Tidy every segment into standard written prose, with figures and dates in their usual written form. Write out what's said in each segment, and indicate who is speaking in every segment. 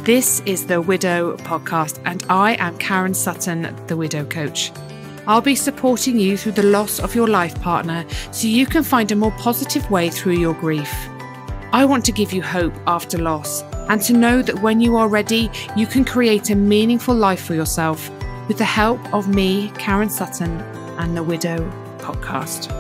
Speaker 1: This is the Widow Podcast, and I am Karen Sutton, the Widow Coach. I'll be supporting you through the loss of your life partner so you can find a more positive way through your grief. I want to give you hope after loss and to know that when you are ready, you can create a meaningful life for yourself with the help of me, Karen Sutton, and the Widow Podcast.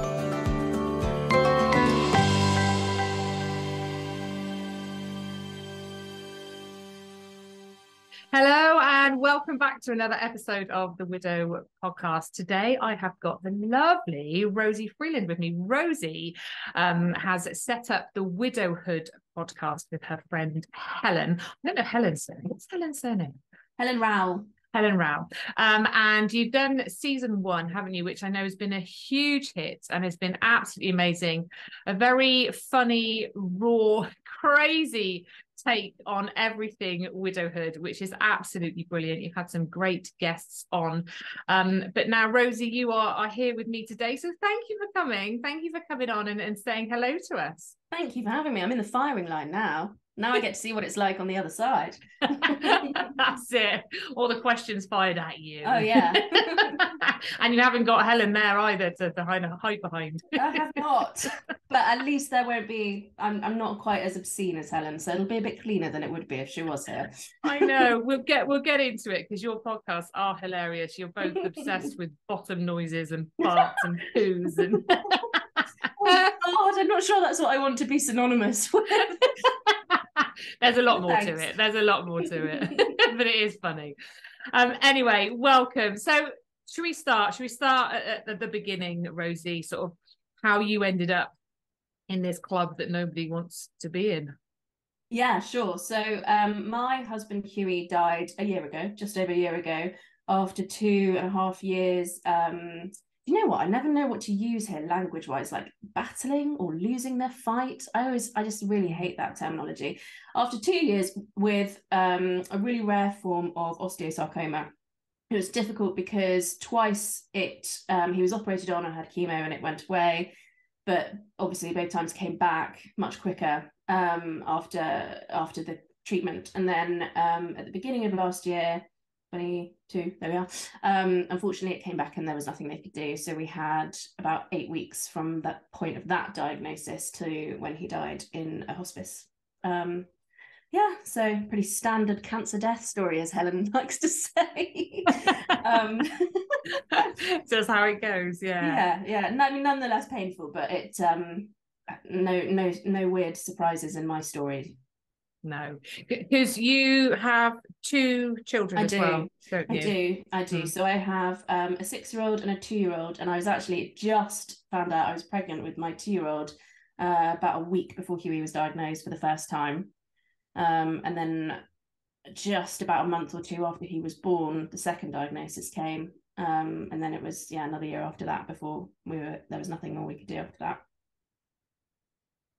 Speaker 1: Hello and welcome back to another episode of the Widow Podcast. Today I have got the lovely Rosie Freeland with me. Rosie has set up the Widowhood Podcast with her friend Helen. I don't know Helen's surname. What's Helen's surname?
Speaker 2: Helen Rowell.
Speaker 1: Helen Rowell. And you've done season 1, haven't you? Which I know has been a huge hit and has been absolutely amazing. A very funny, raw, crazy take on everything widowhood, which is absolutely brilliant. You've had some great guests on. But now, Rosie, you are here with me today. So thank you for coming. Thank you for coming on and saying hello to us.
Speaker 2: Thank you for having me. I'm in the firing line now. Now I get to see what it's like on the other side.
Speaker 1: That's it. All the questions fired at you.
Speaker 2: Oh, yeah.
Speaker 1: And you haven't got Helen there either to hide behind.
Speaker 2: I have not. But at least there won't be, I'm not quite as obscene as Helen, so it'll be a bit cleaner than it would be if she was here.
Speaker 1: I know. We'll get into it because your podcasts are hilarious. You're both obsessed with bottom noises and farts and poos and
Speaker 2: oh God, I'm not sure that's what I want to be synonymous with.
Speaker 1: There's a lot more to it. There's a lot more to it. But it is funny. Anyway, welcome. So should we start at the beginning, Rosie, sort of how you ended up in this club that nobody wants to be in?
Speaker 2: Yeah, sure. So my husband Huey died a year ago, just over a year ago, after 2.5 years. You know what? I never know what to use here language-wise, like battling or losing their fight. I just really hate that terminology. After 2 years with a really rare form of osteosarcoma. It was difficult because twice he was operated on and had chemo and it went away. But obviously both times came back much quicker after the treatment. And then at the beginning of last year, 22, there we are. Unfortunately, it came back and there was nothing they could do. So we had about 8 weeks from that point of that diagnosis to when he died in a hospice. Yeah, so pretty standard cancer death story, as Helen likes to say.
Speaker 1: Just how it goes, yeah.
Speaker 2: Yeah. I mean, nonetheless painful, but it no weird surprises in my story.
Speaker 1: No, because you have 2 children as well, don't you?
Speaker 2: I do. So I have a 6-year-old and a 2-year-old, and I was actually just found out I was pregnant with my 2-year-old about a week before Huey was diagnosed for the first time. And then just about a month or 2 after he was born, the second diagnosis came. And then it was, another year after that before there was nothing more we could do after that.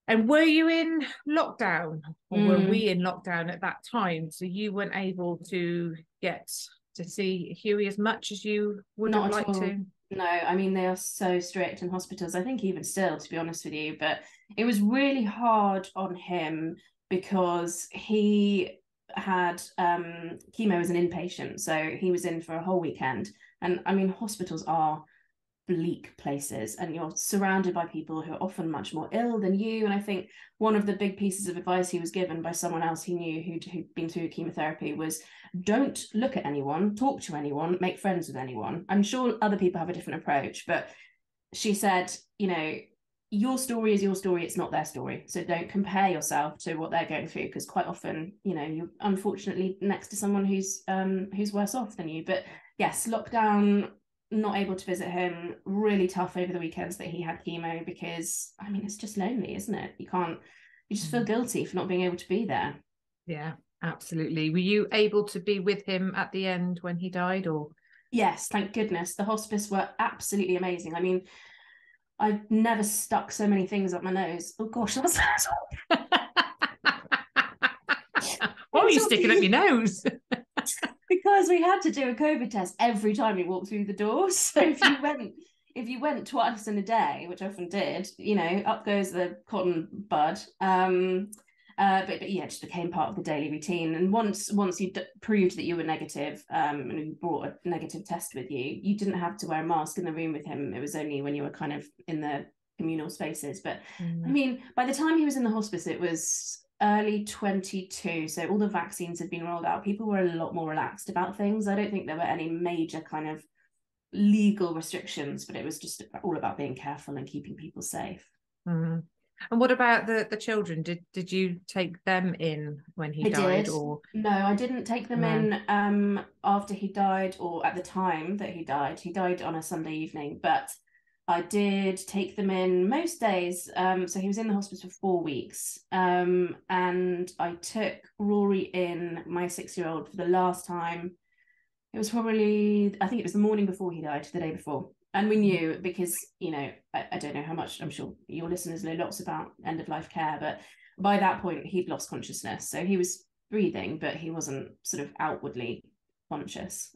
Speaker 1: And were you in lockdown, or were we in lockdown at that time? So you weren't able to get to see Huey as much as you would have liked to?
Speaker 2: No, I mean, they are so strict in hospitals. I think even still, to be honest with you, but it was really hard on him because he had chemo as an inpatient. So he was in for a whole weekend. And I mean, hospitals are bleak places and you're surrounded by people who are often much more ill than you. And I think one of the big pieces of advice he was given by someone else he knew who'd been through chemotherapy was don't look at anyone, talk to anyone, make friends with anyone. I'm sure other people have a different approach, but she said, your story is your story, it's not their story. So don't compare yourself to what they're going through, because quite often, you're unfortunately next to someone who's worse off than you. But yes, lockdown, not able to visit him, really tough over the weekends that he had chemo, because I mean, it's just lonely, isn't it? You just feel guilty for not being able to be there.
Speaker 1: Yeah, absolutely. Were you able to be with him at the end when he died, or?
Speaker 2: Yes, thank goodness. The hospice were absolutely amazing. I mean, I've never stuck so many things up my nose. Oh gosh, that's what
Speaker 1: were you sticking up your nose?
Speaker 2: Because we had to do a COVID test every time you walked through the door. So if you went twice in a day, which I often did, up goes the cotton bud. But yeah, it just became part of the daily routine. And once you proved that you were negative, and you brought a negative test with you, you didn't have to wear a mask in the room with him. It was only when you were kind of in the communal spaces. But I mean, by the time he was in the hospice, it was early 22, so all the vaccines had been rolled out. People were a lot more relaxed about things. I don't think there were any major kind of legal restrictions, but it was just all about being careful and keeping people safe.
Speaker 1: And what about the children? Did you take them in when he died? Or
Speaker 2: no, I didn't take them in after he died, or at the time that he died. He died on a Sunday evening, but I did take them in most days. So he was in the hospice for 4 weeks. And I took Rory in, my 6-year-old, for the last time. It was probably, I think it was the morning before he died, the day before. And we knew, because, you know, I don't know how much, I'm sure your listeners know lots about end-of-life care, but by that point, he'd lost consciousness. So he was breathing, but he wasn't sort of outwardly conscious.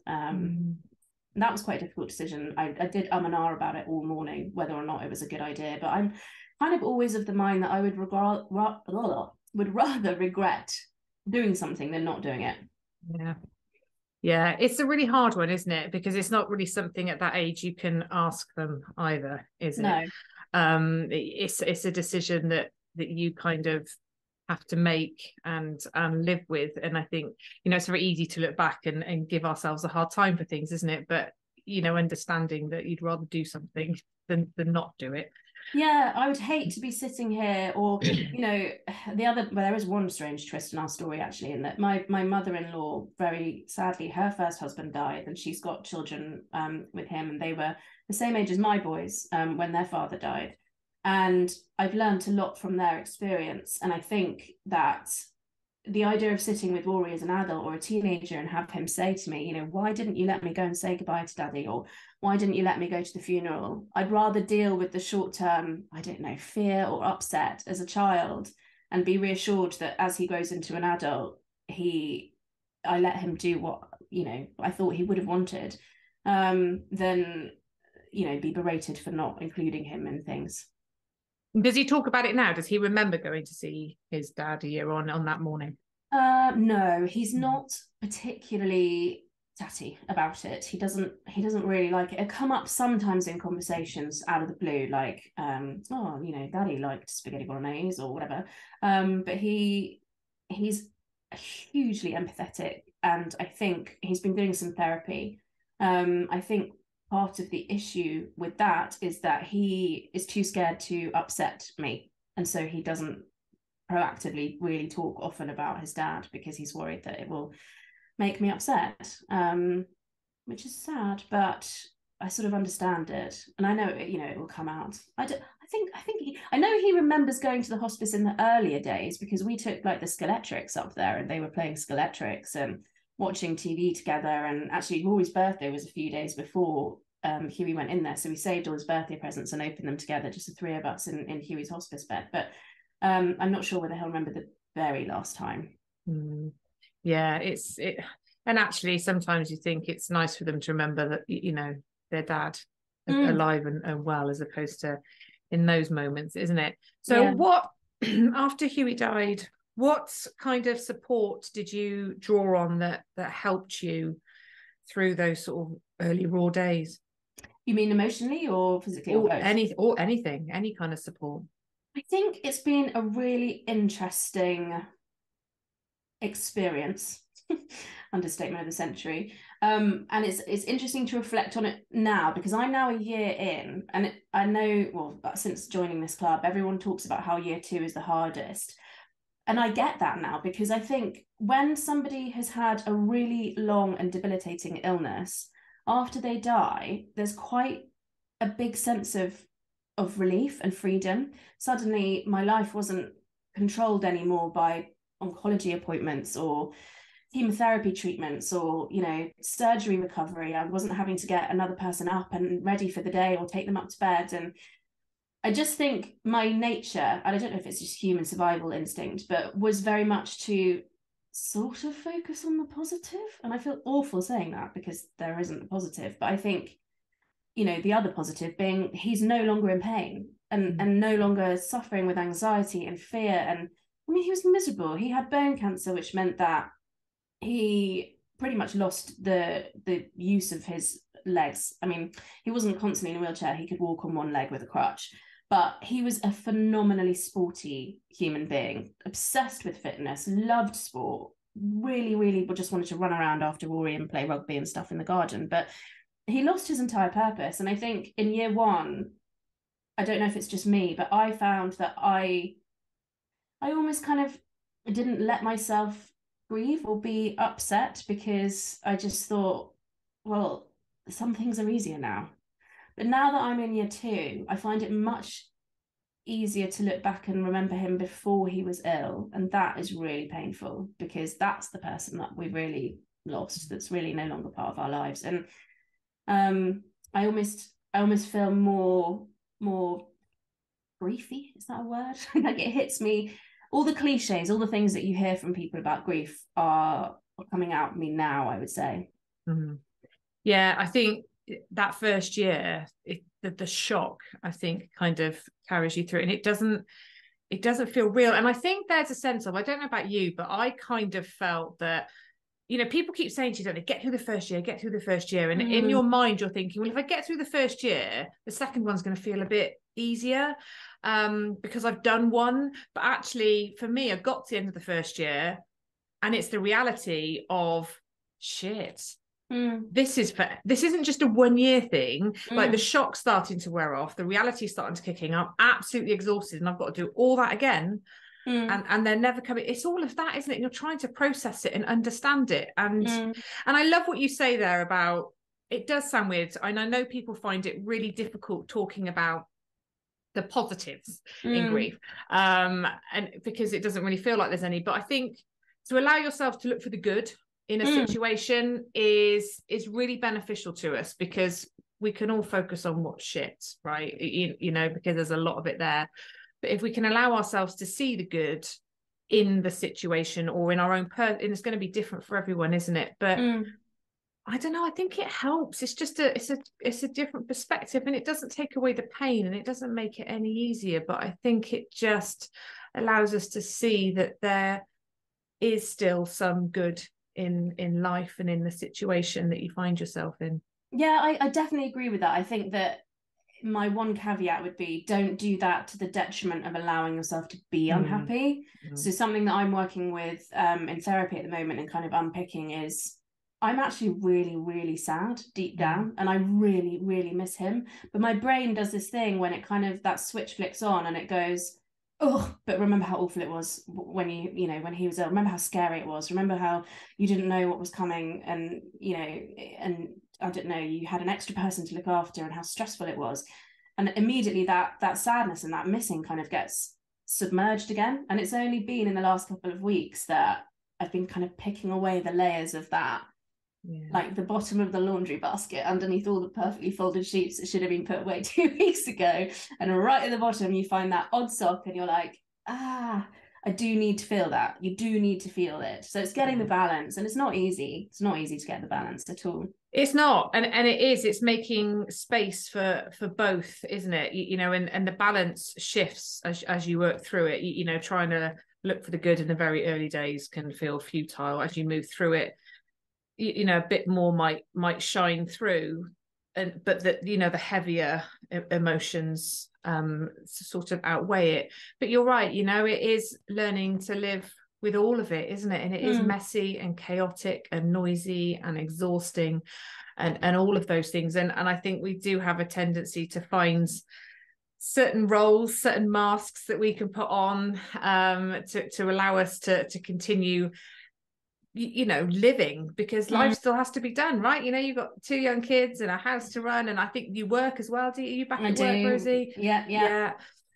Speaker 2: That was quite a difficult decision. I did and ah about it all morning, whether or not it was a good idea. But I'm kind of always of the mind that I would rather regret doing something than not doing it.
Speaker 1: Yeah, it's a really hard one, isn't it? Because it's not really something at that age you can ask them either, is it?
Speaker 2: No.
Speaker 1: It's a decision that you kind of have to make and live with. And I think, you know, it's very easy to look back and give ourselves a hard time for things, isn't it? But, you know, understanding that you'd rather do something than not do it.
Speaker 2: Yeah, I would hate to be sitting here, or, you know, there is one strange twist in our story, actually, in that my mother-in-law, very sadly, her first husband died, and she's got children with him, and they were the same age as my boys when their father died. And I've learned a lot from their experience. And I think that the idea of sitting with Rory as an adult or a teenager and have him say to me, you know, why didn't you let me go and say goodbye to Daddy? Or why didn't you let me go to the funeral? I'd rather deal with the short-term, I don't know, fear or upset as a child, and be reassured that as he grows into an adult, I let him do what, you know, I thought he would have wanted, than, you know, be berated for not including him in things.
Speaker 1: Does he talk about it now? Does he remember going to see his dad a year on that morning?
Speaker 2: No, he's not particularly tatty about it. He doesn't really like it. It come up sometimes in conversations out of the blue, like, oh, you know, Daddy liked spaghetti bolognese or whatever. But he's hugely empathetic, and I think he's been doing some therapy. I think part of the issue with that is that he is too scared to upset me, and so he doesn't proactively really talk often about his dad, because he's worried that it will make me upset, which is sad, but I sort of understand it, and I know it, you know, it will come out. I know he remembers going to the hospice in the earlier days, because we took like the Skeletrics up there, and they were playing Skeletrics and watching TV together. And actually Rory's birthday was a few days before Huey went in there, so we saved all his birthday presents and opened them together, just the three of us in Huey's hospice bed. But I'm not sure whether he'll remember the very last time.
Speaker 1: Yeah, and actually sometimes you think it's nice for them to remember that, you know, their dad alive and well, as opposed to in those moments, isn't it? So what after Huey died, what kind of support did you draw on that helped you through those sort of early raw days?
Speaker 2: You mean emotionally or physically?
Speaker 1: Or anything, any kind of support?
Speaker 2: I think it's been a really interesting experience, understatement of the century. And it's interesting to reflect on it now, because I'm now a year in, and I know, well, since joining this club, everyone talks about how year 2 is the hardest. And I get that now, because I think when somebody has had a really long and debilitating illness, after they die, there's quite a big sense of relief and freedom. Suddenly, my life wasn't controlled anymore by oncology appointments or chemotherapy treatments or, you know, surgery recovery. I wasn't having to get another person up and ready for the day or take them up to bed. And I just think my nature, and I don't know if it's just human survival instinct, but was very much to sort of focus on the positive. And I feel awful saying that, because there isn't a positive, but I think, you know, the other positive being he's no longer in pain and no longer suffering with anxiety and fear. And I mean, he was miserable. He had bone cancer, which meant that he pretty much lost the use of his legs. I mean, he wasn't constantly in a wheelchair. He could walk on one leg with a crutch, but he was a phenomenally sporty human being, obsessed with fitness, loved sport, really just wanted to run around after Rory and play rugby and stuff in the garden. But he lost his entire purpose. And I think in year one, I don't know if it's just me, but I found that I almost kind of didn't let myself grieve or be upset, because I just thought, well, some things are easier now. But now that I'm in year two, I find it much easier to look back and remember him before he was ill. And that is really painful, because that's the person that we really lost, that's really no longer part of our lives. And I almost feel more griefy, is that a word? Like, it hits me. All the cliches, all the things that you hear from people about grief are coming out of me now, I would say.
Speaker 1: Mm-hmm. Yeah, I think that first year, the shock, I think, kind of carries you through, and it doesn't feel real. And I think there's a sense of, I don't know about you, but I kind of felt that, you know, people keep saying to you, don't they, get through the first year. And in your mind, you're thinking, well, if I get through the first year, the second one's going to feel a bit easier, because I've done one. But actually, for me, I got to the end of the first year, and it's the reality of, shit, this isn't just a 1 year thing. Like, the shock's starting to wear off, the reality's starting to kick in. I'm absolutely exhausted, and I've got to do all that again. And they're never coming. It's all of that, isn't it? And you're trying to process it and understand it. And I love what you say there about, it does sound weird, and I know people find it really difficult talking about the positives in grief, and because it doesn't really feel like there's any. But I think to allow yourself to look for the good in a situation is really beneficial to us, because we can all focus on what's shit, right? You know, because there's a lot of it there. But if we can allow ourselves to see the good in the situation, or in our own and it's going to be different for everyone, isn't it? But I don't know, I think it helps. It's just it's a different perspective, and it doesn't take away the pain, and it doesn't make it any easier. But I think it just allows us to see that there is still some good in life and in the situation that you find yourself in.
Speaker 2: Yeah, I definitely agree with that. I think that my one caveat would be, don't do that to the detriment of allowing yourself to be unhappy. So something that I'm working with in therapy at the moment and kind of unpicking is, I'm actually really sad deep down, and I really miss him. But my brain does this thing when it kind of, that switch flicks on, and it goes, oh, but remember how awful it was when when he was ill. Remember how scary it was. Remember how you didn't know what was coming, and and I don't know, you had an extra person to look after, and how stressful it was. And immediately that sadness and that missing kind of gets submerged again. And it's only been in the last couple of weeks that I've been kind of picking away the layers of that. Yeah. Like the bottom of the laundry basket, underneath all the perfectly folded sheets that should have been put away 2 weeks ago, and right at the bottom you find that odd sock, and you're like, I do need to feel that. You do need to feel it. So it's getting the balance, and it's not easy to get the balance at all. It's
Speaker 1: not, and it's making space for both, isn't it? And the balance shifts as you work through it. Trying to look for the good in the very early days can feel futile. As you move through it, a bit more might shine through, but the heavier emotions sort of outweigh it. But you're right, it is learning to live with all of it, isn't it? And it is messy and chaotic and noisy and exhausting and all of those things. And I think we do have a tendency to find certain roles, certain masks that we can put on to allow us to continue living, because life still has to be done, right? You've got 2 young kids and a house to run, and I think you work as well. Do you back at work, Rosie?
Speaker 2: Yeah.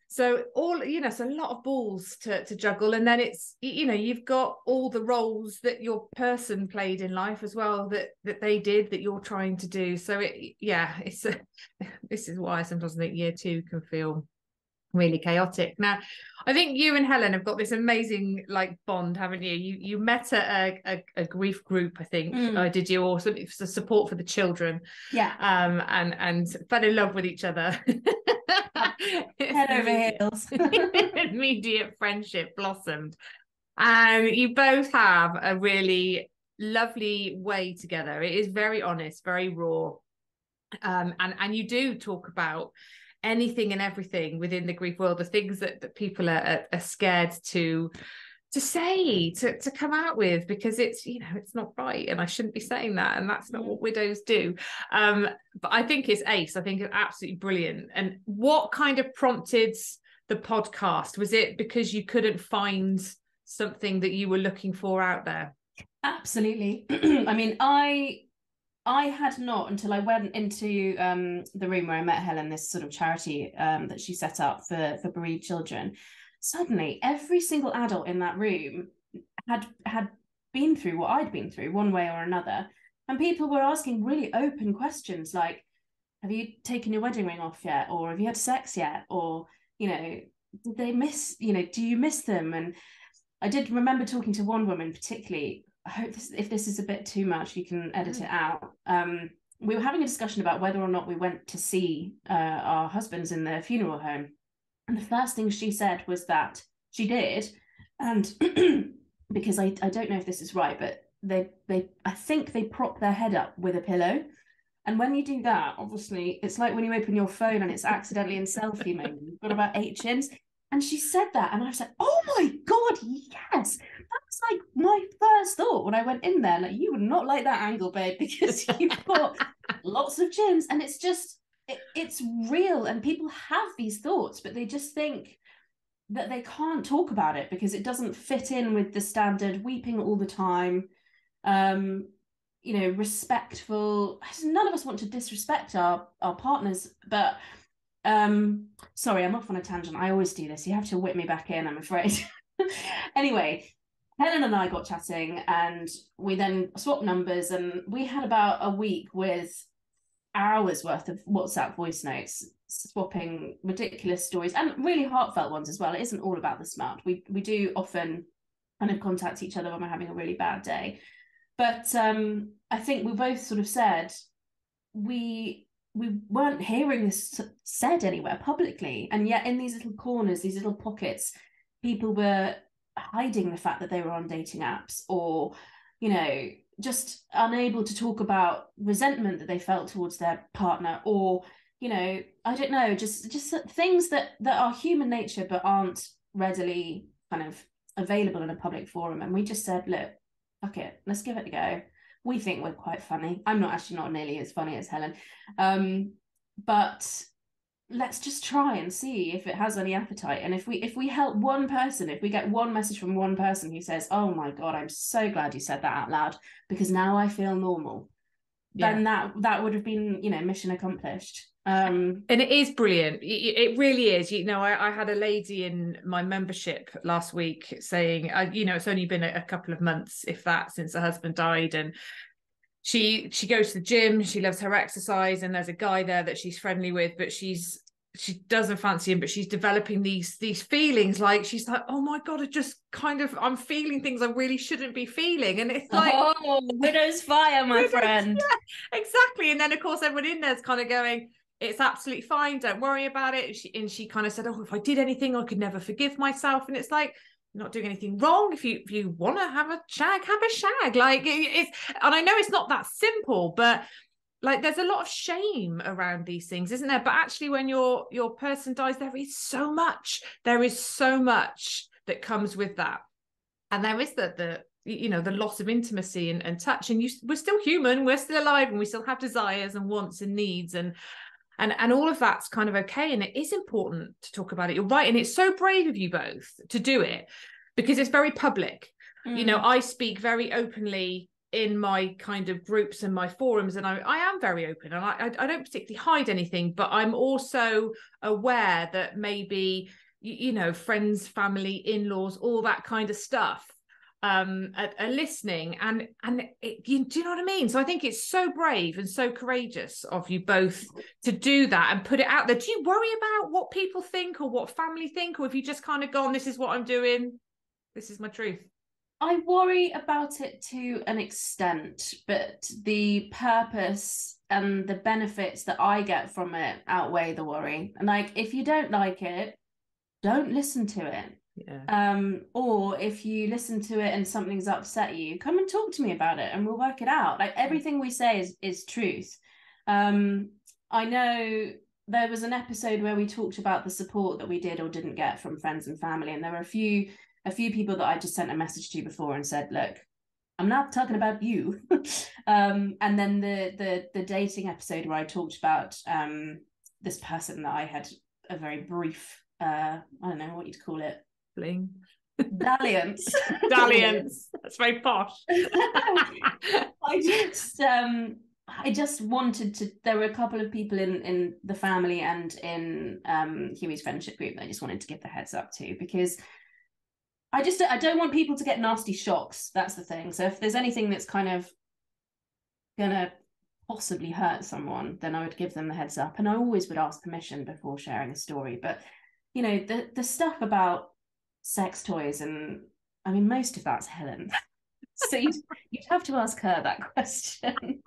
Speaker 1: So all, it's a lot of balls to juggle, and then it's you've got all the roles that your person played in life as well that they did, that you're trying to do. So this is why sometimes I think year 2 can feel really chaotic. Now, I think you and Helen have got this amazing bond, haven't you? You met at a grief group, I think. Did you? Or support for the children?
Speaker 2: Yeah.
Speaker 1: And fell in love with each other.
Speaker 2: Head over heels.
Speaker 1: Immediate friendship blossomed. And you both have a really lovely way together. It is very honest, very raw. And you do talk about anything and everything within the grief world, the things that people are scared to say, to come out with, because it's, you know, it's not right, and I shouldn't be saying that, and that's not what widows do. But I think it's ace. I think it's absolutely brilliant. And what kind of prompted the podcast? Was it because you couldn't find something that you were looking for out there?
Speaker 2: Absolutely. I mean, I had not, until I went into the room where I met Helen, this sort of charity that she set up for bereaved children. Suddenly, every single adult in that room had been through what I'd been through, one way or another. And people were asking really open questions like, have you taken your wedding ring off yet? Or have you had sex yet? Or, you know, did they miss, you know, do you miss them? And I did remember talking to one woman particularly. I hope if this is a bit too much, you can edit it out. We were having a discussion about whether or not we went to see our husbands in the funeral home. And the first thing she said was that she did. And because I don't know if this is right, but I think they prop their head up with a pillow. And when you do that, obviously, it's like when you open your phone and it's accidentally in selfie mode. You've got about 8 chins. And she said that, and I was like, oh my God, yes. That was like my first thought when I went in there. Like, you would not like that angle, babe, because you've got lots of chins, and it's just, it's real. And people have these thoughts, but they just think that they can't talk about it because it doesn't fit in with the standard weeping all the time, you know, respectful. None of us want to disrespect our partners, but sorry, I'm off on a tangent. I always do this. You have to whip me back in, I'm afraid. Anyway, Helen and I got chatting, and we then swapped numbers, and we had about a week with hours worth of WhatsApp voice notes, swapping ridiculous stories and really heartfelt ones as well. It isn't all about the smut. We do often kind of contact each other when we're having a really bad day. But I think we both sort of said we weren't hearing this said anywhere publicly, and yet in these little corners, these little pockets, people were hiding the fact that they were on dating apps, or, you know, just unable to talk about resentment that they felt towards their partner, or, you know, I don't know, just things that are human nature but aren't readily kind of available in a public forum. And we just said, look, fuck it, let's give it a go. We think we're quite funny. I'm not nearly as funny as Helen. But let's just try and see if it has any appetite. And if we help one person, if we get one message from one person who says, oh my God, I'm so glad you said that out loud, because now I feel normal, then that would have been, you know, mission accomplished.
Speaker 1: And it is brilliant. It really is. You know, I had a lady in my membership last week saying, you know, it's only been a couple of months, if that, since her husband died, and she goes to the gym, she loves her exercise, and there's a guy there that she's friendly with, but she doesn't fancy him, but she's developing these feelings, like she's like, oh my God, I'm feeling things I really shouldn't be feeling. And it's like,
Speaker 2: oh, widow's fire, my friend.
Speaker 1: Yeah, exactly. And then of course everyone in there's kind of going, it's absolutely fine, don't worry about it. She kind of said, oh, if I did anything, I could never forgive myself. And it's like, you're not doing anything wrong. If you want to have a shag, have a shag. Like, it's, and I know it's not that simple, but like, there's a lot of shame around these things, isn't there? But actually, when your person dies, there is so much that comes with that. And there is the you know, the loss of intimacy and touch. And we're still human, we're still alive, and we still have desires and wants and needs, and all of that's kind of okay. And it is important to talk about it. You're right. And it's so brave of you both to do it, because it's very public. You know, I speak very openly in my kind of groups and my forums, and I am very open, and I don't particularly hide anything, but I'm also aware that maybe, you know, friends, family, in-laws, all that kind of stuff are listening, and do you know what I mean? So I think it's so brave and so courageous of you both to do that and put it out there. Do you worry about what people think or what family think, or have you just kind of gone, this is what I'm doing, this is my truth?
Speaker 2: I worry about it to an extent, but the purpose and the benefits that I get from it outweigh the worry. And like, if you don't like it, don't listen to it.
Speaker 1: Yeah.
Speaker 2: Or if you listen to it and something's upset you, come and talk to me about it and we'll work it out. Like, everything we say is truth. I know there was an episode where we talked about the support that we did or didn't get from friends and family, and there were a few people that I just sent a message to before and said, look, I'm not talking about you. And then the dating episode where I talked about this person that I had a very brief I don't know what you'd call it,
Speaker 1: Bling.
Speaker 2: dalliance.
Speaker 1: That's very posh.
Speaker 2: I just wanted to, there were a couple of people in the family and in Huey's friendship group that I just wanted to give the heads up to, because I don't want people to get nasty shocks. That's the thing. So if there's anything that's kind of gonna possibly hurt someone, then I would give them the heads up. And I always would ask permission before sharing a story. But you know, the stuff about sex toys, and I mean, most of that's Helen. So you'd have to ask her that question.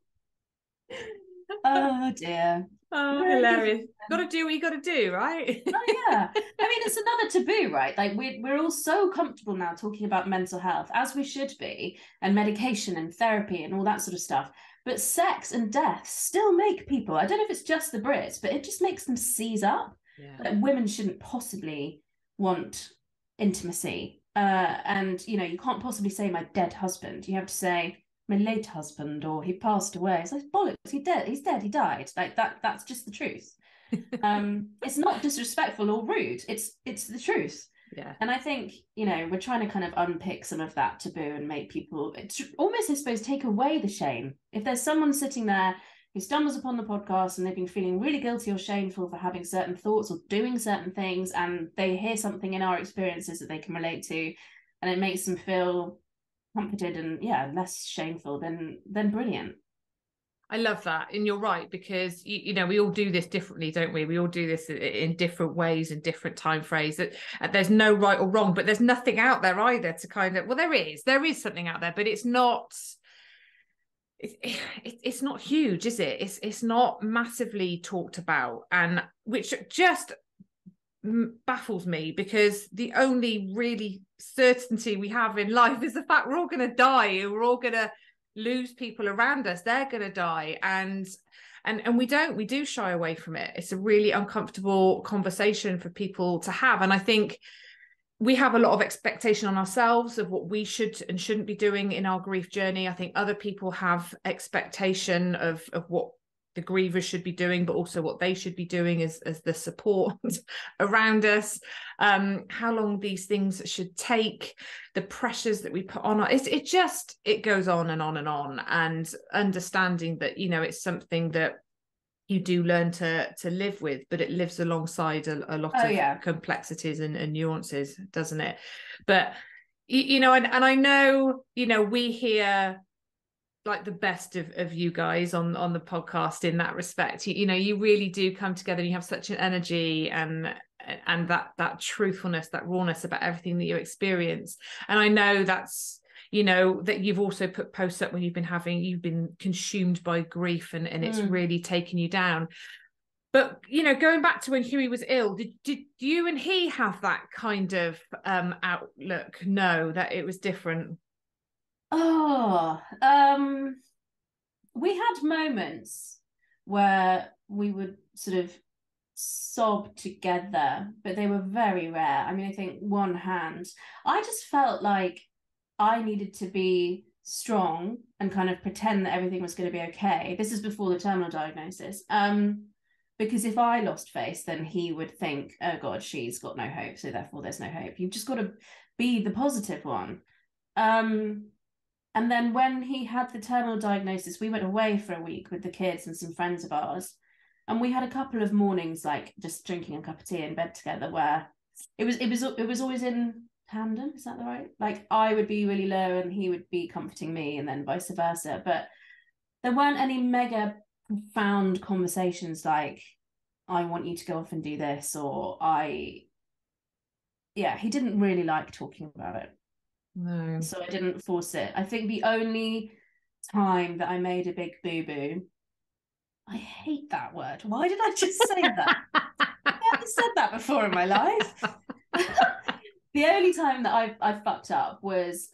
Speaker 2: Oh dear.
Speaker 1: Oh, hilarious. Got to do what you got to do, right?
Speaker 2: Oh yeah. I mean, it's another taboo, right? Like we're all so comfortable now talking about mental health, as we should be, and medication and therapy and all that sort of stuff. But sex and death still make people, I don't know if it's just the Brits, but it just makes them seize up.
Speaker 1: Yeah.
Speaker 2: Like, women shouldn't possibly want intimacy. And you know, you can't possibly say my dead husband. You have to say my late husband, or he passed away. It's like, bollocks, he's dead, he died. Like that's just the truth. It's not disrespectful or rude, it's the truth.
Speaker 1: Yeah.
Speaker 2: And I think, you know, we're trying to kind of unpick some of that taboo and make people, it's almost, I suppose, take away the shame. If there's someone sitting there who stumbles upon the podcast and they've been feeling really guilty or shameful for having certain thoughts or doing certain things, and they hear something in our experiences that they can relate to, and it makes them feel comforted and less shameful, then brilliant.
Speaker 1: I love that. And you're right, because you know, we all do this differently, don't we? We all do this in different ways and different time frames. That there's no right or wrong, but there's nothing out there either to kind of, well, there is something out there, but it's not huge, is it? It's not massively talked about, and which just baffles me, because the only really certainty we have in life is the fact we're all going to die, and we're all going to lose people around us. They're going to die, and we do shy away from it. It's a really uncomfortable conversation for people to have, and I think we have a lot of expectation on ourselves of what we should and shouldn't be doing in our grief journey. I think other people have expectation of what the grievers should be doing, but also what they should be doing as the support around us, how long these things should take, the pressures that we put on it goes on and on and on, and understanding that, you know, it's something that you do learn to live with, but it lives alongside a lot of complexities and nuances, doesn't it? But you know, and I know, you know, we hear like the best of you guys on the podcast in that respect. You know, you really do come together, and you have such an energy and that truthfulness, that rawness about everything that you experience. And I know that's, you know, that you've also put posts up when you've been consumed by grief, and it's really taken you down. But, you know, going back to when Huey was ill, did you and he have that kind of outlook? No, that it was different?
Speaker 2: Oh, we had moments where we would sort of sob together, but they were very rare. I mean, I think one hand, I just felt like I needed to be strong and kind of pretend that everything was going to be okay. This is before the terminal diagnosis. Because if I lost face, then he would think, oh God, she's got no hope, so therefore there's no hope. You've just got to be the positive one. And then when he had the terminal diagnosis, we went away for a week with the kids and some friends of ours. And we had a couple of mornings, like just drinking a cup of tea in bed together, where it was always in tandem. Is that the right? Like, I would be really low and he would be comforting me, and then vice versa. But there weren't any mega profound conversations like, I want you to go off and do this, or he didn't really like talking about it.
Speaker 1: No.
Speaker 2: So I didn't force it. I think the only time that I made a big boo-boo, I hate that word. Why did I just say that? I've never said that before in my life. The only time that I fucked up was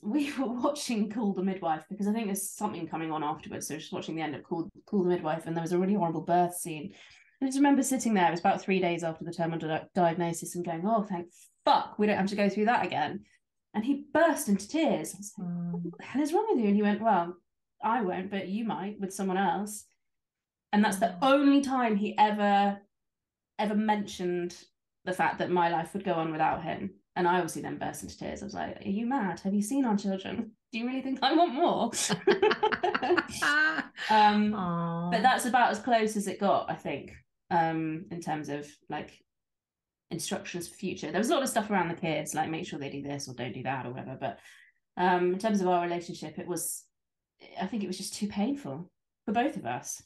Speaker 2: we were watching Call the Midwife, because I think there's something coming on afterwards. So just watching the end of Call the Midwife, and there was a really horrible birth scene. And I just remember sitting there, it was about 3 days after the terminal diagnosis, and going, oh, thank fuck, we don't have to go through that again. And he burst into tears. I was like, what the hell is wrong with you? And he went, well, I won't, but you might with someone else. And that's the only time he ever mentioned the fact that my life would go on without him. And I obviously then burst into tears. I was like, are you mad? Have you seen our children? Do you really think I want more? But that's about as close as it got, I think, in terms of like instructions for future. There was a lot of stuff around the kids, like make sure they do this or don't do that or whatever. But in terms of our relationship, I think it was just too painful for both of us.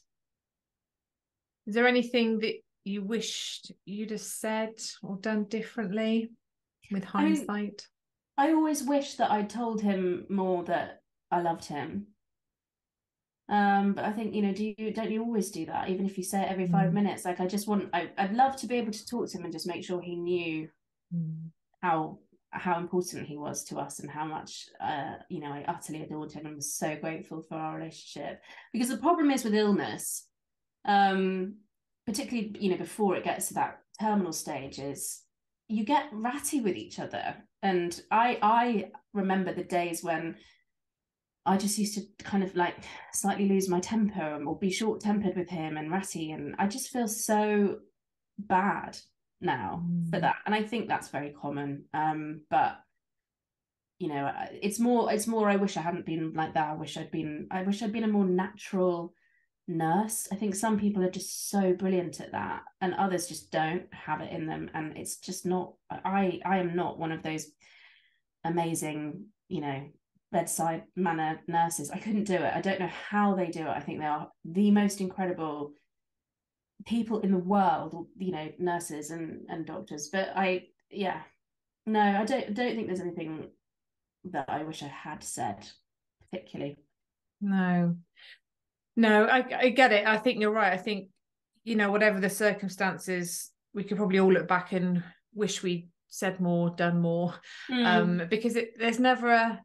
Speaker 1: Is there anything that you wished you'd have said or done differently with hindsight?
Speaker 2: I always wish that I'd told him more that I loved him. But I think, don't you always do that, even if you say it every 5 minutes? Like, I'd love to be able to talk to him and just make sure he knew how important he was to us, and how much I utterly adored him and was so grateful for our relationship. Because the problem is with illness, particularly before it gets to that terminal stage, is you get ratty with each other. And I remember the days when I just used to kind of like slightly lose my temper or be short-tempered with him and ratty, and I just feel so bad now for that. And I think that's very common, but it's more I wish I hadn't been like that. I wish I'd been a more natural nurse. I think some people are just so brilliant at that, and others just don't have it in them, and it's just not. I am not one of those amazing bedside manner nurses. I couldn't do it. I don't know how they do it. I think they are the most incredible people in the world, nurses and doctors. But I don't think there's anything that I wish I had said particularly.
Speaker 1: No, I get it. I think you're right. I think, whatever the circumstances, we could probably all look back and wish we said more, done more, because there's never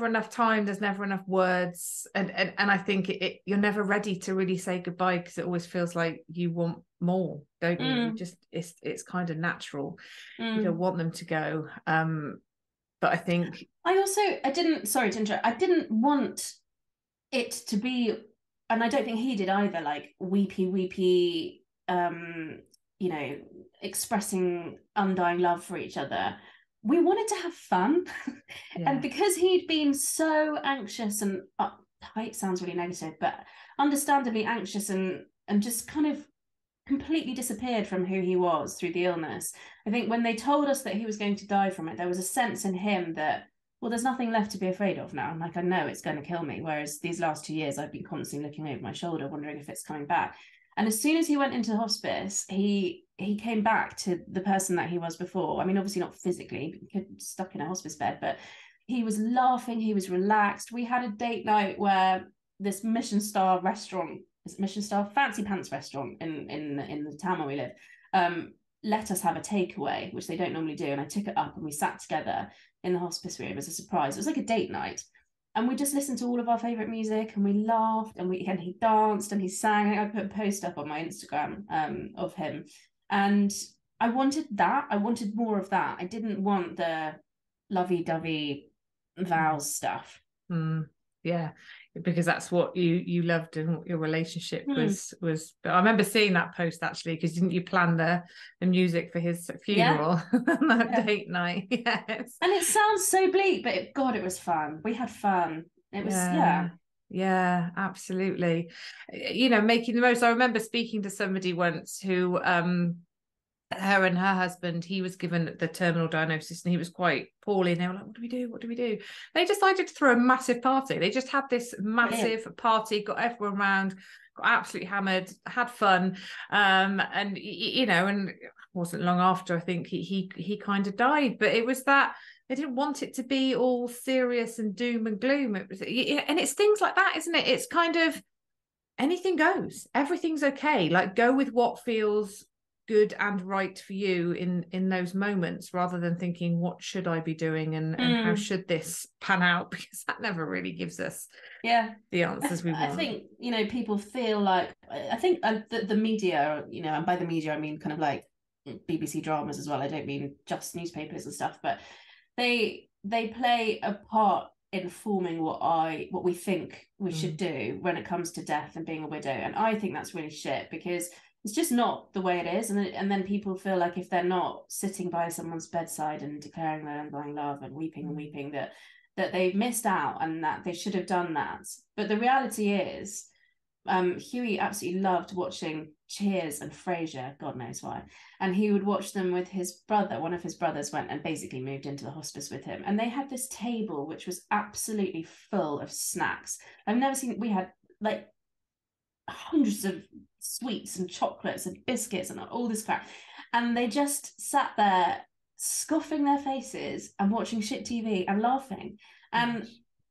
Speaker 1: enough time, there's never enough words, and I think you're never ready to really say goodbye, because it always feels like you want more, don't you? You just it's kind of natural. You don't want them to go, but I think
Speaker 2: I didn't, sorry to interrupt, I didn't want it to be, and I don't think he did either, like weepy expressing undying love for each other. We wanted to have fun. And because he'd been so anxious and uptight, sounds really negative, but understandably anxious and just kind of completely disappeared from who he was through the illness, I think when they told us that he was going to die from it, there was a sense in him that, well, there's nothing left to be afraid of now. Like, I know it's going to kill me. Whereas these last 2 years, I've been constantly looking over my shoulder, wondering if it's coming back. And as soon as he went into hospice, he came back to the person that he was before. I mean, obviously not physically, stuck in a hospice bed, but he was laughing, he was relaxed. We had a date night where this Michelin star restaurant, Michelin star fancy pants restaurant in the town where we live, let us have a takeaway, which they don't normally do. And I took it up and we sat together in the hospice room as a surprise. It was like a date night. And we just listened to all of our favourite music, and we laughed, and he danced and he sang. I put a post up on my Instagram of him. And I wanted that. I wanted more of that. I didn't want the lovey-dovey vows stuff.
Speaker 1: Yeah, because that's what you loved, and your relationship was. But I remember seeing that post, actually, because didn't you plan the music for his funeral that date night? Yes.
Speaker 2: And it sounds so bleak, but God, it was fun. We had fun. It was
Speaker 1: yeah, absolutely. Making the most. I remember speaking to somebody once who her and her husband, he was given the terminal diagnosis and he was quite poorly, and they were like, what do we do, what do we do? They decided to throw a massive party. They just had this massive party, got everyone around, got absolutely hammered, had fun, and you know, and it wasn't long after, I think he kind of died. But it was that they didn't want it to be all serious and doom and gloom. It was, and it's things like that, isn't it? It's kind of anything goes, everything's okay, like go with what feels good and right for you in those moments, rather than thinking what should I be doing and how should this pan out, because that never really gives us the answers we want.
Speaker 2: I think, you know, people feel like, I think the media, you know, and by the media I mean kind of like BBC dramas as well, I don't mean just newspapers and stuff, but they play a part in forming what we think we should do when it comes to death and being a widow. And I think that's really shit, because it's just not the way it is. And then people feel like if they're not sitting by someone's bedside and declaring their undying love and weeping, that they've missed out and that they should have done that. But the reality is, Huey absolutely loved watching Cheers and Frasier, God knows why. And he would watch them with his brother. One of his brothers went and basically moved into the hospice with him. And they had this table which was absolutely full of snacks. I've never seen, we had like hundreds of sweets and chocolates and biscuits and all this crap. And they just sat there scoffing their faces and watching shit TV and laughing.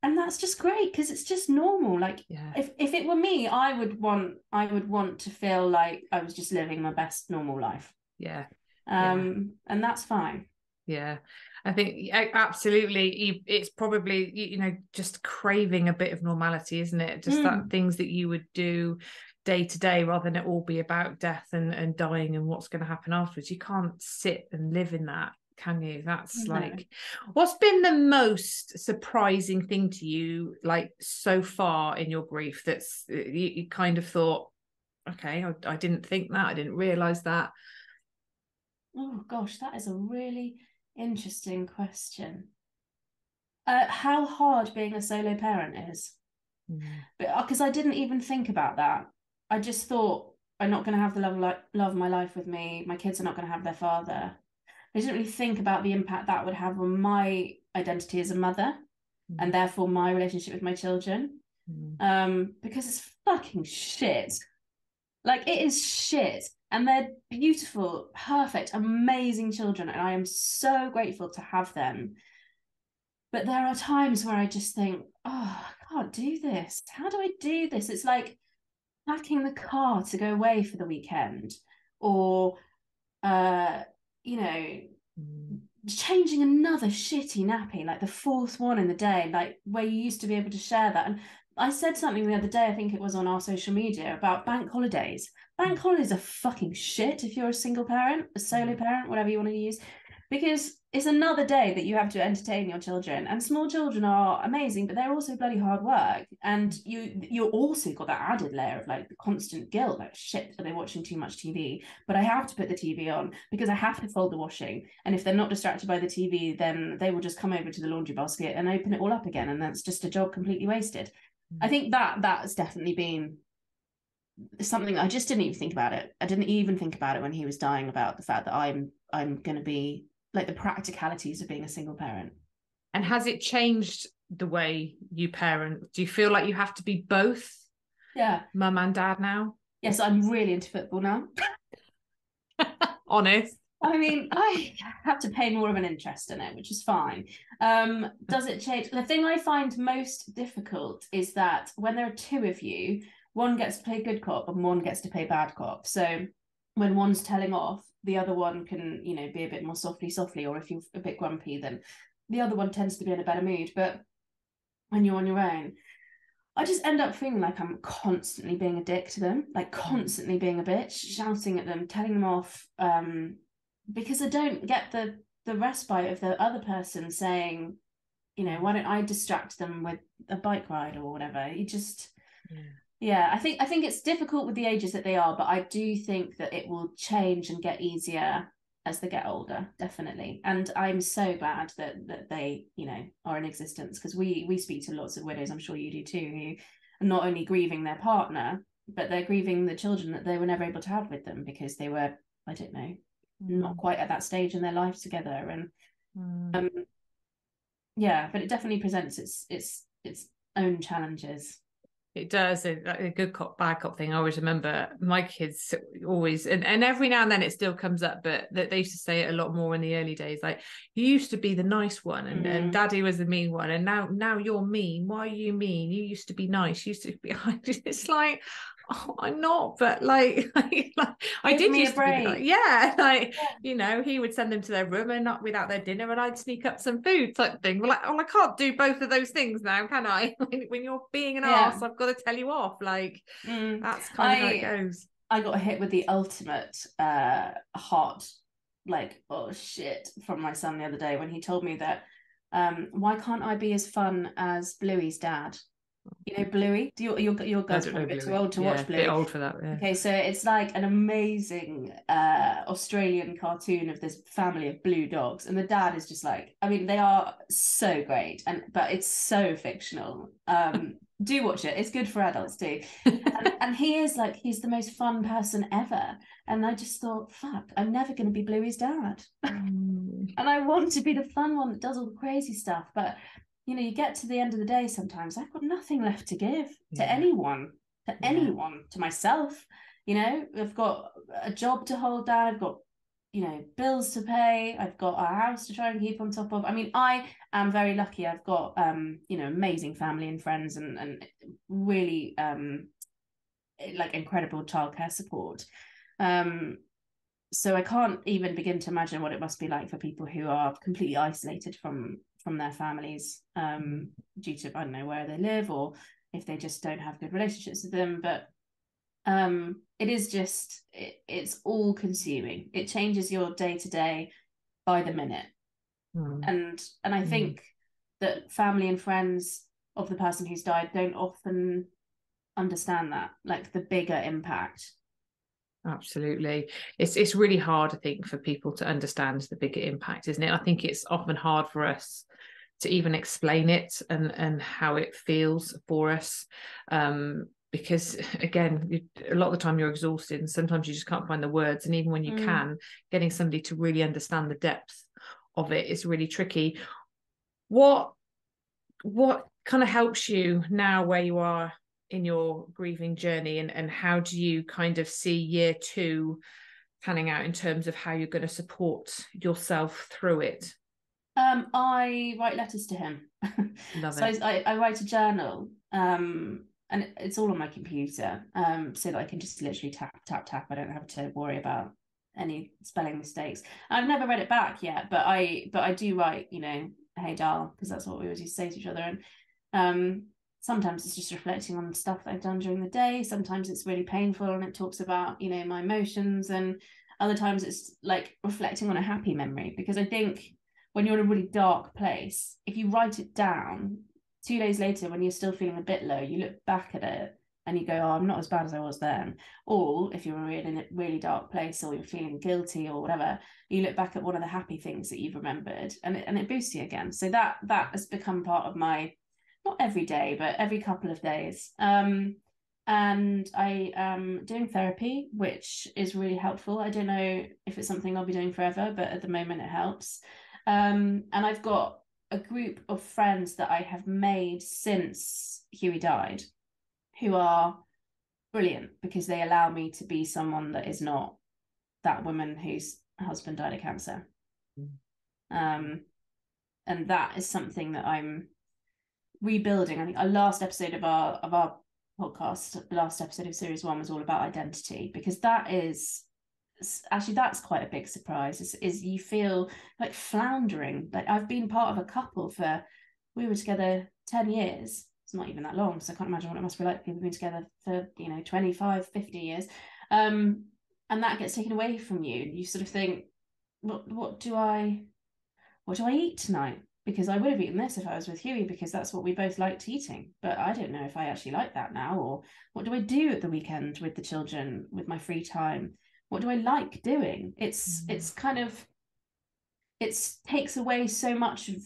Speaker 2: And that's just great, because it's just normal. Like if it were me, I would want to feel like I was just living my best normal life. And that's fine.
Speaker 1: I think absolutely, it's probably, you know, just craving a bit of normality, isn't it? Just that things that you would do day to day, rather than it all be about death and dying and what's going to happen afterwards. You can't sit and live in that, can you? That's like, what's been the most surprising thing to you, like so far in your grief, that's you kind of thought, okay, I didn't think that, I didn't realize that?
Speaker 2: Oh gosh, that is a really interesting question. How hard being a solo parent is. Because I didn't even think about that. I just thought, I'm not going to have the love of my life with me. My kids are not going to have their father. I didn't really think about the impact that would have on my identity as a mother, and therefore my relationship with my children. Because it's fucking shit. Like, it is shit. And they're beautiful, perfect, amazing children. And I am so grateful to have them. But there are times where I just think, oh, I can't do this. How do I do this? It's like packing the car to go away for the weekend, or, you know, changing another shitty nappy, like the fourth one in the day, like where you used to be able to share that. And I said something the other day, I think it was on our social media, about bank holidays. Bank holidays are fucking shit if you're a single parent, a solo parent, whatever you want to use, because it's another day that you have to entertain your children. And small children are amazing, but they're also bloody hard work. And you also got that added layer of like the constant guilt, like, shit, are they watching too much TV? But I have to put the TV on because I have to fold the washing. And if they're not distracted by the TV, then they will just come over to the laundry basket and open it all up again. And that's just a job completely wasted. I think that's definitely been something. I just didn't even think about it. I didn't even think about it when he was dying, about the fact that I'm going to be like the practicalities of being a single parent.
Speaker 1: And has it changed the way you parent? Do you feel like you have to be both mum and dad now?
Speaker 2: Yes, I'm really into football now.
Speaker 1: Honest.
Speaker 2: I mean, I have to pay more of an interest in it, which is fine. Does it change? The thing I find most difficult is that when there are two of you, one gets to play good cop and one gets to play bad cop. So when one's telling off, the other one can, you know, be a bit more softly, or if you're a bit grumpy, then the other one tends to be in a better mood. But when you're on your own, I just end up feeling like I'm constantly being a dick to them, like constantly being a bitch, shouting at them, telling them off, because I don't get the respite of the other person saying, you know, why don't I distract them with a bike ride or whatever. You just... I think it's difficult with the ages that they are, but I do think that it will change and get easier as they get older, definitely. And I'm so glad that they, you know, are in existence, because we speak to lots of widows, I'm sure you do too, who are not only grieving their partner, but they're grieving the children that they were never able to have with them because they were, I don't know, not quite at that stage in their life together. And yeah, but it definitely presents its own challenges.
Speaker 1: It does. A good cop, bad cop thing. I always remember my kids always, and every now and then it still comes up, but they used to say it a lot more in the early days. Like, you used to be the nice one, and Daddy was the mean one, and now you're mean. Why are you mean? You used to be nice. You used to be. It's like, oh, I'm not, but like I did used to be like, yeah, like, you know, he would send them to their room and not without their dinner, and I'd sneak up some food type thing. Well, like, oh, I can't do both of those things now, can I? When you're being an arse, I've got to tell you off. Like, that's kind of how it goes.
Speaker 2: I got hit with the ultimate hot, like, oh shit, from my son the other day when he told me that why can't I be as fun as Bluey's dad? You know Bluey? Your girl's probably a bit too old to watch Bluey.
Speaker 1: A bit old for that, yeah.
Speaker 2: Okay, so it's like an amazing Australian cartoon of this family of blue dogs, and the dad is just like, I mean, they are so great, but it's so fictional. Do watch it; it's good for adults too. And he is like, he's the most fun person ever, and I just thought, fuck, I'm never going to be Bluey's dad, and I want to be the fun one that does all the crazy stuff, but. You know, you get to the end of the day, sometimes I've got nothing left to give to anyone, to myself. You know, I've got a job to hold down. I've got, you know, bills to pay. I've got a house to try and keep on top of. I mean, I am very lucky. I've got, you know, amazing family and friends and really like incredible childcare support. So I can't even begin to imagine what it must be like for people who are completely isolated from their families due to, I don't know, where they live, or if they just don't have good relationships with them. But it is just, it's all consuming. It changes your day to day by the minute. And I think that family and friends of the person who's died don't often understand that, like the bigger impact.
Speaker 1: Absolutely. It's really hard, I think, for people to understand the bigger impact, isn't it? I think it's often hard for us to even explain it and how it feels for us. Because again, a lot of the time you're exhausted and sometimes you just can't find the words. And even when you can, getting somebody to really understand the depth of it is really tricky. What kind of helps you now where you are in your grieving journey, and how do you kind of see year 2 panning out in terms of how you're going to support yourself through it?
Speaker 2: I write letters to him.
Speaker 1: Love
Speaker 2: so
Speaker 1: it.
Speaker 2: I write a journal, and it's all on my computer, so that I can just literally tap. I don't have to worry about any spelling mistakes. I've never read it back yet, but I do write, you know, hey Dal, because that's what we always used to say to each other. And sometimes it's just reflecting on stuff that I've done during the day. Sometimes it's really painful and it talks about, you know, my emotions, and other times it's like reflecting on a happy memory, because I think when you're in a really dark place, if you write it down 2 days later when you're still feeling a bit low, you look back at it and you go, oh, I'm not as bad as I was then. Or if you're in a really dark place or you're feeling guilty or whatever, you look back at one of the happy things that you've remembered, and it boosts you again. So that has become part of my, not every day, but every couple of days. And I am doing therapy, which is really helpful. I don't know if it's something I'll be doing forever, but at the moment it helps. And I've got a group of friends that I have made since Huey died, who are brilliant because they allow me to be someone that is not that woman whose husband died of cancer. And that is something that I'm rebuilding. I think our last episode of our podcast, the last episode of series 1, was all about identity, because that is actually, that's quite a big surprise, is you feel like floundering. Like, I've been part of a couple we were together 10 years. It's not even that long, so I can't imagine what it must be like. People have been together for, you know, 25, 50 years. And that gets taken away from you. You sort of think, what do I eat tonight? Because I would have eaten this if I was with Huey, because that's what we both liked eating. But I don't know if I actually like that now. Or what do I do at the weekend with the children, with my free time? What do I like doing? It's kind of, it takes away so much of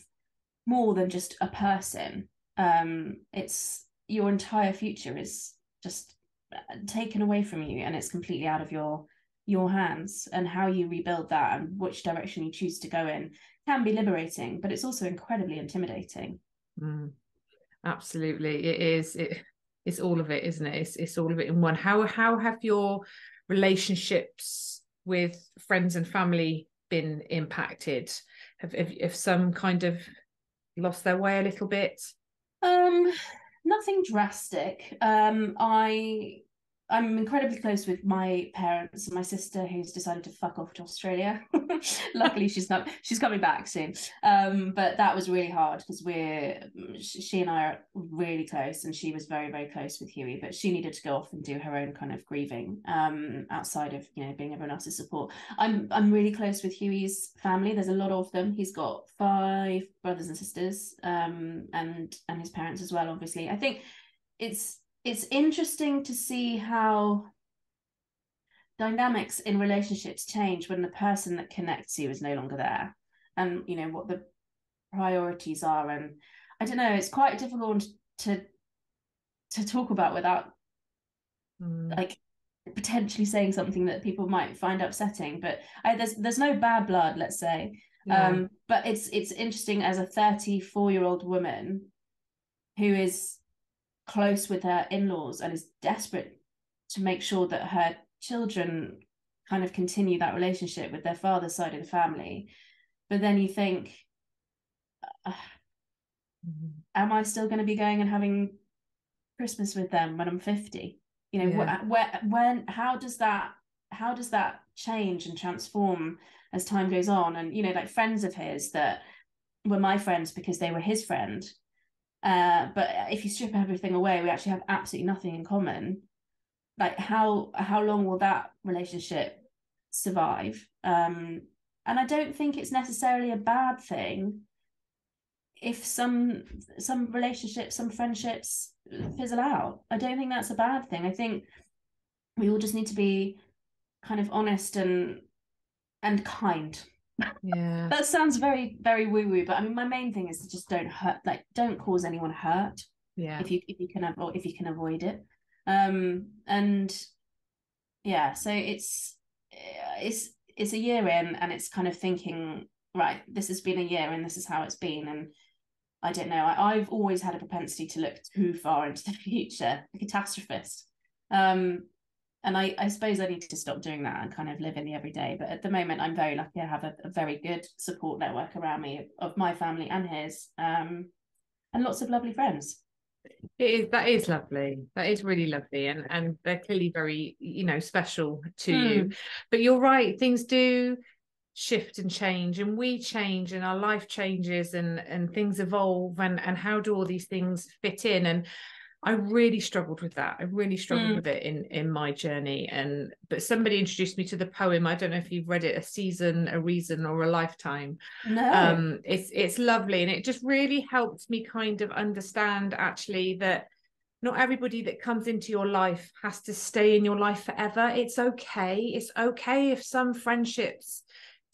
Speaker 2: more than just a person. It's your entire future is just taken away from you, and it's completely out of your your hands, and how you rebuild that and which direction you choose to go in can be liberating, but it's also incredibly intimidating.
Speaker 1: Absolutely, it is. It's all of it, isn't it? It's all of it in one. How have your relationships with friends and family been impacted? Have some kind of lost their way a little bit?
Speaker 2: Nothing drastic. I'm incredibly close with my parents and my sister, who's decided to fuck off to Australia. Luckily, she's coming back soon. But that was really hard because she and I are really close, and she was very, very close with Huey, but she needed to go off and do her own kind of grieving, outside of, you know, being everyone else's support. I'm really close with Huey's family. There's a lot of them. He's got 5 brothers and sisters, and his parents as well, obviously. I think it's interesting to see how dynamics in relationships change when the person that connects you is no longer there, and, you know, what the priorities are. And I don't know, it's quite difficult to talk about without like potentially saying something that people might find upsetting, but there's no bad blood, let's say. But it's interesting, as a 34-year-old woman who is close with her in-laws and is desperate to make sure that her children kind of continue that relationship with their father's side of the family, but then you think, am I still going to be going and having Christmas with them when I'm 50? You know, how does that change and transform as time goes on? And, you know, like friends of his that were my friends because they were his friend, but if you strip everything away, we actually have absolutely nothing in common. Like, how long will that relationship survive? And I don't think it's necessarily a bad thing if some relationships, some friendships fizzle out. I don't think that's a bad thing. I think we all just need to be kind of honest and kind.
Speaker 1: Yeah.
Speaker 2: That sounds very, very woo-woo, but I mean, my main thing is to just don't hurt, like, don't cause anyone hurt.
Speaker 1: Yeah.
Speaker 2: If you can avoid it. And yeah, so it's a year in, and it's kind of thinking, right, this has been a year and this is how it's been. And I don't know, I've always had a propensity to look too far into the future, a catastrophist. And I suppose I need to stop doing that and kind of live in the everyday. But at the moment, I'm very lucky. I have a very good support network around me of my family and his, and lots of lovely friends.
Speaker 1: That is lovely. That is really lovely. And they're clearly very, you know, special to you. But you're right, things do shift and change, and we change, and our life changes, and things evolve, and how do all these things fit in? And I really struggled with that. I really struggled with it in my journey. But somebody introduced me to the poem. I don't know if you've read it, A Season, a Reason, or a Lifetime.
Speaker 2: No.
Speaker 1: It's lovely, and it just really helped me kind of understand, actually, that not everybody that comes into your life has to stay in your life forever. It's okay. It's okay if some friendships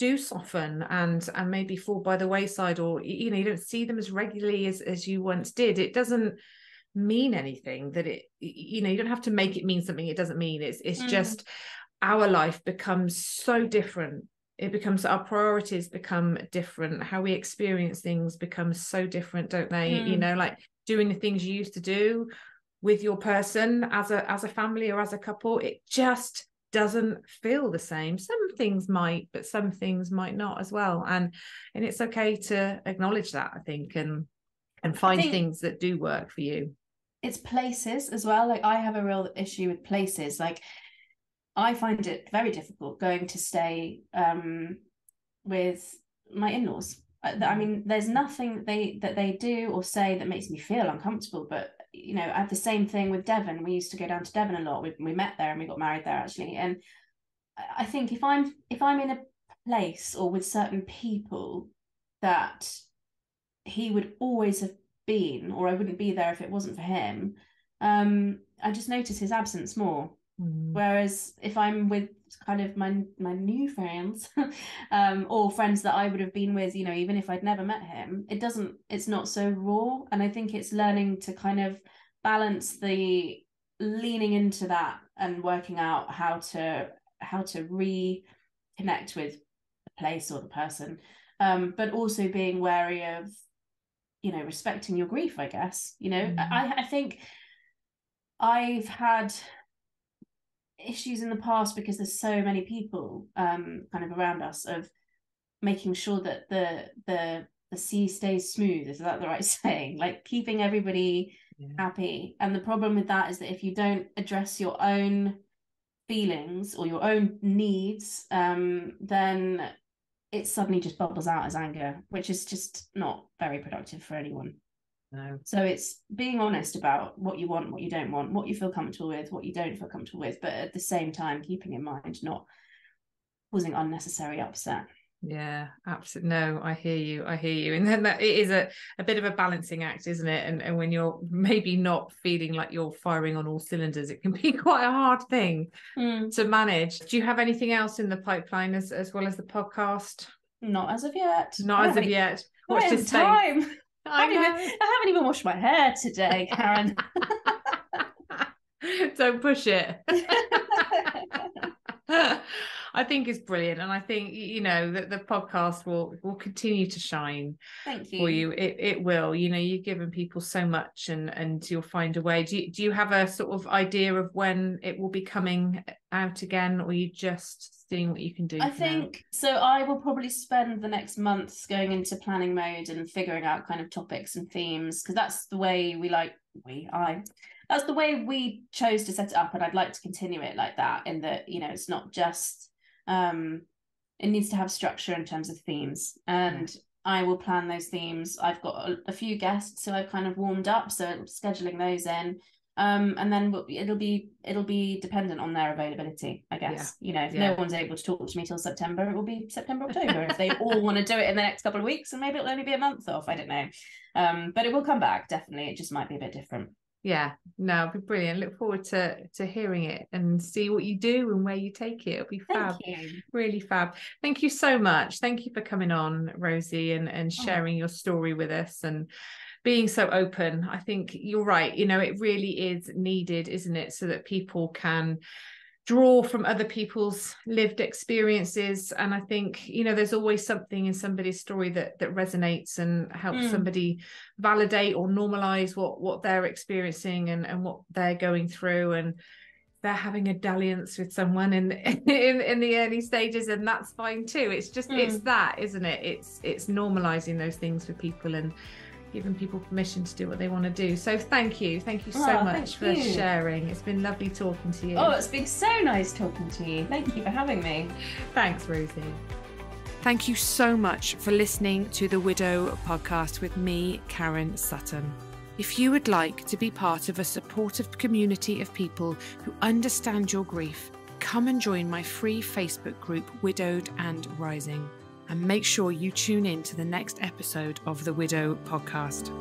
Speaker 1: do soften and maybe fall by the wayside, or, you know, you don't see them as regularly as you once did. It doesn't mean anything that it, you know, you don't have to make it mean something it doesn't mean. It's just our life becomes so different. It becomes, our priorities become different, how we experience things becomes so different, don't they? You know, like doing the things you used to do with your person as a family or as a couple, it just doesn't feel the same. Some things might, but some things might not as well. And it's okay to acknowledge that, I think, and find things that do work for you.
Speaker 2: It's places as well. Like, I have a real issue with places. Like, I find it very difficult going to stay with my in-laws. I mean, there's nothing that they do or say that makes me feel uncomfortable. But, you know, I have the same thing with Devon. We used to go down to Devon a lot. We met there and we got married there, actually. And I think if I'm in a place or with certain people that he would always have been, or I wouldn't be there if it wasn't for him, I just notice his absence more. Whereas if I'm with kind of my new friends, or friends that I would have been with, you know, even if I'd never met him, it's not so raw. And I think it's learning to kind of balance the leaning into that and working out how to how to reconnect with the place or the person, but also being wary of, you know, respecting your grief, I guess. You know, I think I've had issues in the past because there's so many people kind of around us, of making sure that the sea stays smooth. Is that the right saying? Like keeping everybody happy. And the problem with that is that if you don't address your own feelings or your own needs, then it suddenly just bubbles out as anger, which is just not very productive for anyone.
Speaker 1: No.
Speaker 2: So it's being honest about what you want, what you don't want, what you feel comfortable with, what you don't feel comfortable with, but at the same time keeping in mind not causing unnecessary upset.
Speaker 1: Yeah, absolutely. No, I hear you. And then that it is a bit of a balancing act, isn't it? And when you're maybe not feeling like you're firing on all cylinders, it can be quite a hard thing to manage. Do you have anything else in the pipeline as well as the podcast?
Speaker 2: Not as of yet.
Speaker 1: Not as of yet.
Speaker 2: Watch this time. I haven't even washed my hair today, Karen.
Speaker 1: Don't push it. I think it's brilliant, and I think, you know, that the podcast will continue to shine.
Speaker 2: Thank you.
Speaker 1: For you. It will. You know, you've given people so much, and you'll find a way. Do you have a sort of idea of when it will be coming out again, or are you just seeing what you can do?
Speaker 2: I think so. I will probably spend the next months going into planning mode and figuring out kind of topics and themes, because that's the way that's the way we chose to set it up, and I'd like to continue it like that, in that, you know, it's not just it needs to have structure in terms of themes, and I will plan those themes. I've got a few guests who I've kind of warmed up, so scheduling those in, and then it'll be dependent on their availability, I guess. You know, if no one's able to talk to me till September, it will be September, October. If they all want to do it in the next couple of weeks, and maybe it'll only be a month off, I don't know, but it will come back, definitely. It just might be a bit different.
Speaker 1: Yeah, no, it'll be brilliant. Look forward to hearing it and see what you do and where you take it. It'll be fab.
Speaker 2: Thank you.
Speaker 1: Really fab. Thank you so much. Thank you for coming on, Rosie, and sharing your story with us and being so open. I think you're right. You know, it really is needed, isn't it? So that people can draw from other people's lived experiences. And I think, you know, there's always something in somebody's story that resonates and helps somebody validate or normalize what they're experiencing and what they're going through. And they're having a dalliance with someone in the early stages, and that's fine too. It's just it's that, isn't it? It's normalizing those things for people and giving people permission to do what they want to do. So thank you so much for sharing. It's been lovely talking to you.
Speaker 2: It's been so nice talking to you. Thank you for having me.
Speaker 1: Thanks, Rosie.
Speaker 3: Thank you so much for listening to the Widow Podcast with me, Karen Sutton. If you would like to be part of a supportive community of people who understand your grief, come and join my free Facebook group, Widowed and Rising. And make sure you tune in to the next episode of the Widow Podcast.